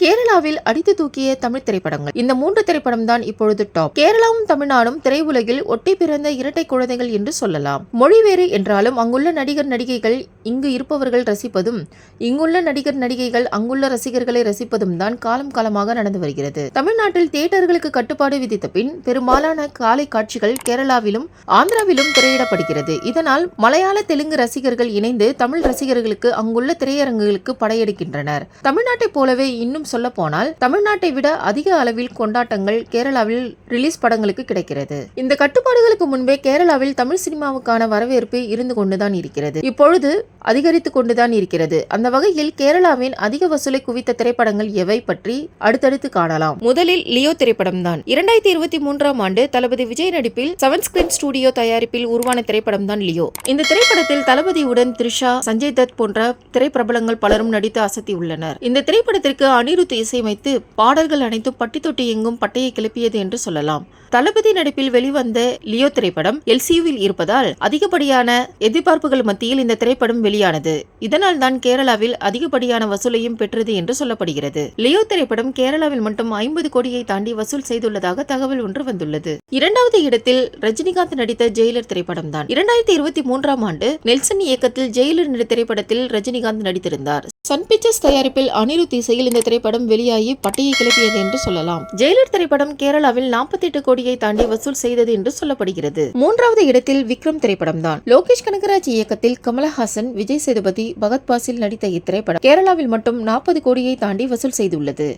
கேரளாவில் அடித்து தூக்கிய தமிழ் திரைப்படங்கள். இந்த 3 திரைப்படம் தான் இப்பொழுது டாப். கேரளாவும் தமிழ்நாடும் திரையுலகில் ஒட்டி பிறந்த இரட்டை குழந்தைகள் என்று சொல்லலாம். மொழி வேறு என்றாலும் அங்குள்ள நடிகர் நடிகைகள் இங்கு இருப்பவர்கள் ரசிப்பதும், இங்குள்ள நடிகர் நடிகைகள் அங்குள்ள ரசிகர்களை ரசிப்பதும் தான் காலம் காலமாக நடந்து வருகிறது. தமிழ்நாட்டில் தியேட்டர்களுக்கு கட்டுப்பாடு விதித்த பின் பெரும்பாலான காலை காட்சிகள் கேரளாவிலும் ஆந்திராவிலும் திரையிடப்படுகிறது. இதனால் மலையாள தெலுங்கு ரசிகர்கள் இணைந்து தமிழ் ரசிகர்களுக்கு அங்குள்ள திரையரங்குகளுக்கு படையெடுக்கின்றனர். தமிழ்நாட்டை போலவே இன்னும் சொல்ல போனால் தமிழ்நாட்டை விட அதிக அளவில் கொண்டாட்டங்கள் கேரளாவில் ரிலீஸ் படங்களுக்கு கிடைக்கிறது. இந்த கட்டுப்பாடுகளுக்கு முன்பே கேரளாவில் தமிழ் சினிமாவுக்கான வரவேற்பு இருந்து கொண்டுதான் இருக்கிறது. இப்பொழுது அதிகரித்து கொண்டுதான் இருக்கிறது. அந்த வகையில் கேரளாவின் அதிக வசூலை குவித்த திரைப்படங்கள் எவை பற்றி அடுத்தடுத்து காணலாம். முதலில் லியோ திரைப்படம் தான். 2023ஆம் ஆண்டு தளபதி விஜய் நடிப்பில் 7 ஸ்கிரீன் ஸ்டுடியோ தயாரிப்பில் உருவான திரைப்படம் தான் லியோ. இந்த திரைப்படத்தில் தளபதியுடன் த்ரிஷா, சஞ்சய் தத் போன்ற திரைப்பிரபலங்கள் பலரும் நடித்து அசத்தியுள்ளனர். இந்த திரைப்படத்திற்கு அனிருத் இசையமைத்து பாடல்கள் அனைத்தும் பட்டி தொட்டி எங்கும் பட்டையை கிளப்பியது என்று சொல்லலாம். தளபதி நடிப்பில் வெளிவந்த லியோ திரைப்படம் எல்சியூவில் இருப்பதால் அதிகப்படியான எதிர்பார்ப்புகள் மத்தியில் இந்த திரைப்படம் வெளியானது. இதனால் தான் கேரளாவில் அதிகப்படியான வசூலையும் பெற்றது என்று சொல்லப்படுகிறது. லியோ திரைப்படம் கேரளாவில் மட்டும் 50 கோடியை தாண்டி வசூல் செய்துள்ளதாக தகவல் ஒன்று வந்துள்ளது. இரண்டாவது இடத்தில் ரஜினிகாந்த் நடித்த ஜெயிலர் திரைப்படம் தான். 2023ஆம் ஆண்டு நெல்சன் இயக்கத்தில் ஜெயிலர் என்ற திரைப்படத்தில் ரஜினிகாந்த் நடித்திருந்தார். சன் பிக்சர்ஸ் தயாரிப்பில் அனிருத் இசையில் இந்த திரைப்படம் வெளியாகி பட்டையை கிளப்பியது என்று சொல்லலாம். ஜெயிலர் திரைப்படம் கேரளாவில் 48 கோடியை தாண்டி வசூல் செய்தது என்று சொல்லப்படுகிறது. மூன்றாவது இடத்தில் விக்ரம் திரைப்படம் தான். லோகேஷ் கனகராஜ் இயக்கத்தில் கமலஹாசன், விஜய் சேதுபதி, பகத் பாசில் நடித்த இத்திரைப்படம் கேரளாவில் மட்டும் 40 கோடியை தாண்டி வசூல் செய்துள்ளது.